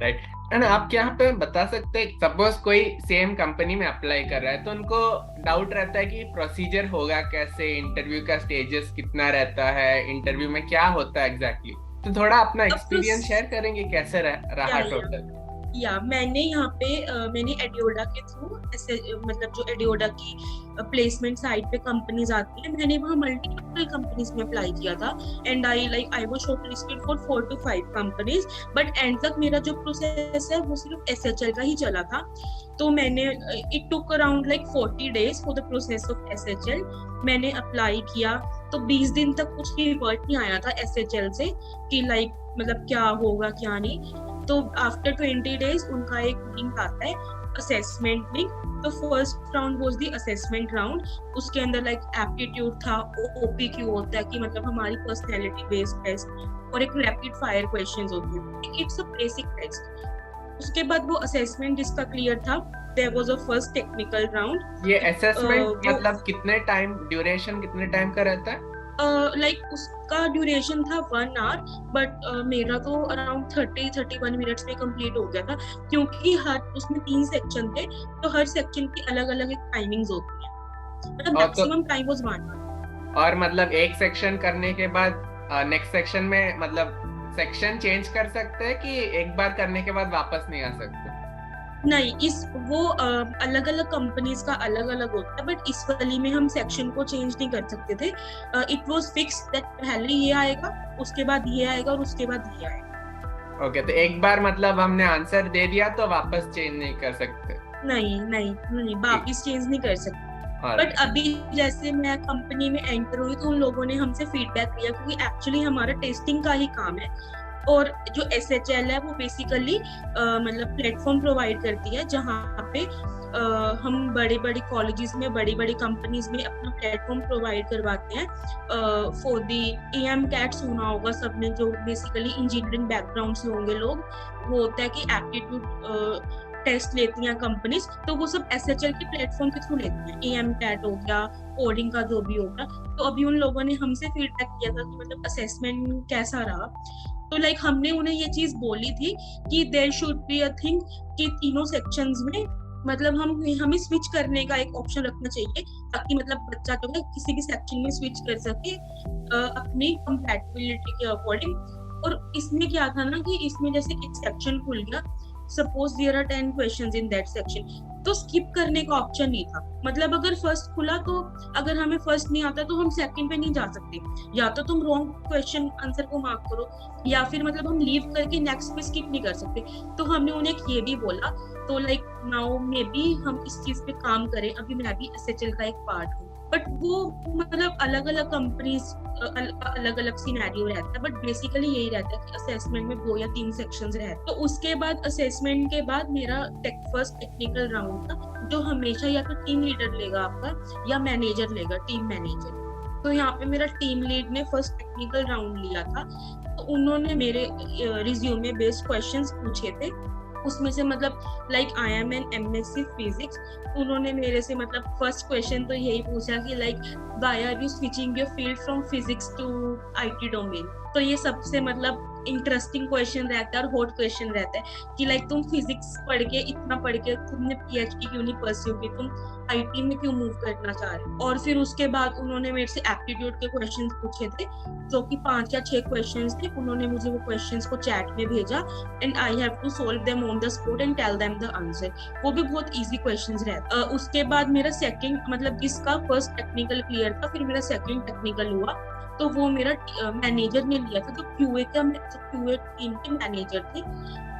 Right. And आप यहाँ पे बता सकते हैं, सपोज कोई सेम कंपनी में अप्लाई कर रहा है तो उनको डाउट रहता है कि प्रोसीजर होगा कैसे, इंटरव्यू का स्टेजेस कितना रहता है, इंटरव्यू में क्या होता है एग्जैक्टली तो थोड़ा अपना अब प्रोस एक्सपीरियंस शेयर करेंगे कैसे या रहा या टोटल। या मैंने यहाँ पे मैंने एडियोडा के थ्रू ऐसे मतलब जो एडियोडा की प्लेसमेंट साइट पे कंपनीज आती है, मैंने वहाँ मल्टीपल कंपनीज में अप्लाई किया था। And I was shortlisted for 4 to 5 companies. But and तक मेरा जो प्रोसेस है वो सिर्फ एसएचएल का ही चला था। तो मैंने it took around like 40 days for the process of SHL. मैंने अप्लाई किया तो 20 दिन तक कुछ रिवर्ट नहीं आया था एसएचएल से कि लाइक मतलब क्या होगा क्या नहीं। तो आफ्टर 20 days उनका एक लिंक आता है, असेसमेंट लिंक। तो first round was the assessment round. उसके अंदर लाइक एप्टीट्यूड था, ओपीक्यू होता है कि मतलब हमारी पर्सनैलिटी बेस्ड टेस्ट, और एक रैपिड फायर क्वेश्चंस होते हैं, इट्स अ बेसिक टेस्ट। उसके बाद वो असेसमेंट जिसका क्लियर था, there was a first technical round. ये असेसमेंट वो मतलब कितने टाइम, ड्यूरेशन कितने टाइम का रहता है? लाइक उसका ड्यूरेशन था 1 hour। बट मेरा तो अराउंड 30-31 मिनट्स में कंप्लीट हो गया था, क्योंकि हर उसमें 3 सेक्शन थे। तो हर सेक्शन की अलग अलग एक टाइमिंग्स होती है, मतलब और तो मैक्सिमम टाइम वाज 1 hour। और मतलब एक सेक्शन करने के बाद नेक्स्ट सेक्शन में मतलब सेक्शन चेंज कर सकते हैं कि एक बार करने के बाद वापस नहीं आ सकते? नहीं, इस वो अलग अलग कंपनीज का अलग अलग होता है, बट इस वाली में हम सेक्शन को चेंज नहीं कर सकते थे। इट वाज फिक्स दैट पहले ये आएगा, उसके बाद ये आएगा, और उसके बाद ये आएगा। ओके, तो एक बार मतलब हमने आंसर दे दिया तो वापस चेंज नहीं कर सकते? नहीं नहीं नहीं, ठीक। वापिस चेंज नहीं कर सकते। But alright. अभी जैसे मैं कंपनी में एंटर हुई तो उन लोगों ने हमसे फीडबैक लिया, क्योंकि एक्चुअली हमारा टेस्टिंग का ही काम है। और जो एसएचएल है वो बेसिकली मतलब प्लेटफॉर्म प्रोवाइड करती है, जहाँ पे हम बड़े बड़े कॉलेजेस में, बड़ी बड़ी कंपनीज में अपना प्लेटफॉर्म प्रोवाइड करवाते हैं फॉर दी एएम कैट। सुना होगा सबने, जो बेसिकली इंजीनियरिंग बैकग्राउंड से होंगे लोग। वो होता है कि एप्टीट्यूड टेस्ट लेती हैं कंपनीज, तो वो सब एसएचएल के प्लेटफॉर्म के थ्रू लेती हैं। एएम कैट हो गया, कोडिंग का जो भी होगा। तो अभी उन लोगों ने हमसे फीडबैक किया था कि मतलब असेसमेंट कैसा रहा। तो लाइक हमने उन्हें ये चीज बोली थी कि there should be a thing कि तीनों सेक्शंस में मतलब हमें स्विच करने का एक ऑप्शन रखना चाहिए, ताकि मतलब बच्चा जो है किसी भी सेक्शन में स्विच कर सके अपनी कंपैटिबिलिटी के अकॉर्डिंग। और इसमें क्या था ना कि इसमें जैसे एक सेक्शन खुल गया, suppose there are 10 questions in that section, तो स्किप करने का ऑप्शन नहीं था। मतलब अगर फर्स्ट खुला तो अगर हमें फर्स्ट नहीं आता तो हम सेकंड पे नहीं जा सकते। या तो तुम रॉन्ग क्वेश्चन आंसर को मार्क करो, या फिर मतलब हम लीव करके नेक्स्ट पे स्किप नहीं कर सकते। तो हमने उन्हें ये भी बोला। तो लाइक नाउ मे बी हम इस चीज पे काम करें, अभी मैं भी एसएचएल का एक पार्ट हूँ। बट वो मतलब अलग अलग कंपनीज अलग अलग सिनेरियो रहता है, बट बेसिकली यही रहता है कि असेसमेंट में 2 या 3 सेक्शंस रहते हैं। तो उसके बाद असेसमेंट के बाद मेरा फर्स्ट टेक्निकल राउंड था, जो हमेशा या तो टीम लीडर लेगा आपका या मैनेजर लेगा, टीम मैनेजर। तो यहाँ पे मेरा टीम लीड ने फर्स्ट टेक्निकल राउंड लिया था। तो उन्होंने मेरे रिज्यूमे बेस्ड क्वेश्चंस पूछे थे। उसमें से मतलब like I am an MSc physics. उन्होंने मेरे से मतलब फर्स्ट क्वेश्चन तो यही पूछा कि like why are you switching your field from physics to IT domain. तो ये सबसे मतलब इंटरेस्टिंग क्वेश्चन रहता है और हॉट क्वेश्चन रहता है कि लाइक तुम फिजिक्स पढ़ के, इतना पढ़ के तुमने पीएचडी क्यों नहीं परस्यू की, तुम आईटी में क्यों मूव करना चाह रहे हो। और फिर उसके बाद उन्होंने मेरे से एप्टीट्यूड के क्वेश्चन पूछे थे, जो कि 5 या 6 क्वेश्चन थे। उन्होंने मुझे वो क्वेश्चन को चैट में भेजा, and I have to solve them on the spot and tell them the answer. वो भी बहुत इजी क्वेश्चंस रहते। उसके बाद मेरा सेकंड मतलब जिसका फर्स्ट टेक्निकल क्लियर था, फिर मेरा सेकंड टेक्निकल हुआ। तो वो मेरा मैनेजर ने लिया था, जो क्यूए टीम के मैनेजर थे।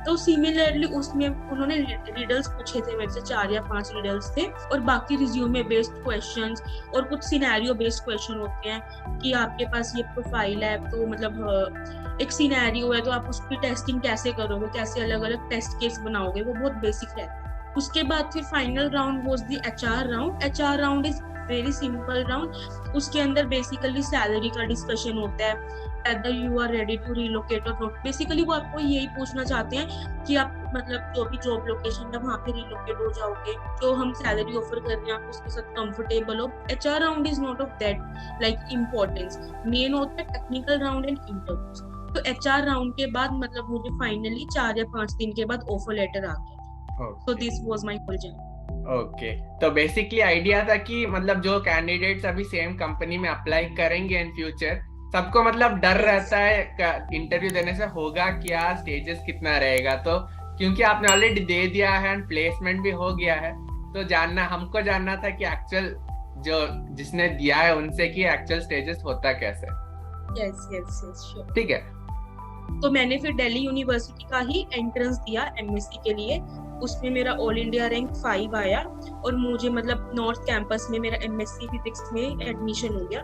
तो सिमिलरली उसमें उन्होंने रिडल्स पूछे थे मेरे से, 4 या 5 रिडल्स थे, और बाकी रिज्यूमे बेस्ड क्वेश्चंस और कुछ सिनेरियो बेस्ड क्वेश्चन होते हैं कि आपके पास ये प्रोफाइल है, तो मतलब एक सिनेरियो है तो आप उसकी टेस्टिंग कैसे करोगे, कैसे अलग अलग टेस्ट केस बनाओगे, वो बहुत बेसिक रहता है। उसके बाद फिर final round was the HR round. HR round is very simple round. उसके अंदर बेसिकली सैलरी का डिस्कशन होता है, whether you are ready to relocate or not। Basically वो आपको यही पूछना चाहते हैं कि आप मतलब जो भी जॉब लोकेशन है वहाँ पे रिलोकेट हो जाओगे, जो हम सैलरी ऑफर कर रहे हैं आप उसके साथ कंफर्टेबल हो। HR round is not of that like importance. Main होता है टेक्निकल राउंड एंड इंटरव्यूज। तो एचआर राउंड के बाद मतलब मुझे फाइनली 4 या 5 दिन के बाद ऑफर लेटर आ गया। तो this was my full journey. Okay, तो बेसिकली आइडिया था कि मतलब जो कैंडिडेट्स अभी सेम कंपनी में अप्लाई करेंगे इन फ्यूचर, सबको मतलब डर रहता है इंटरव्यू देने से होगा क्या, स्टेजेस कितना रहेगा। तो क्योंकि आपने ऑलरेडी दे दिया है एंड प्लेसमेंट भी हो गया है, तो हमको जानना था कि एक्चुअल जो जिसने दिया है उनसे कि एक्चुअल स्टेजेस होता कैसे। Yes yes yes sure. ठीक है। तो मैंने फिर दिल्ली यूनिवर्सिटी का ही एंट्रेंस दिया एमएससी के लिए। उसमें मेरा ऑल इंडिया रैंक 5 आया और मुझे मतलब नॉर्थ कैंपस में मेरा एमएससी फिजिक्स में एडमिशन हो गया।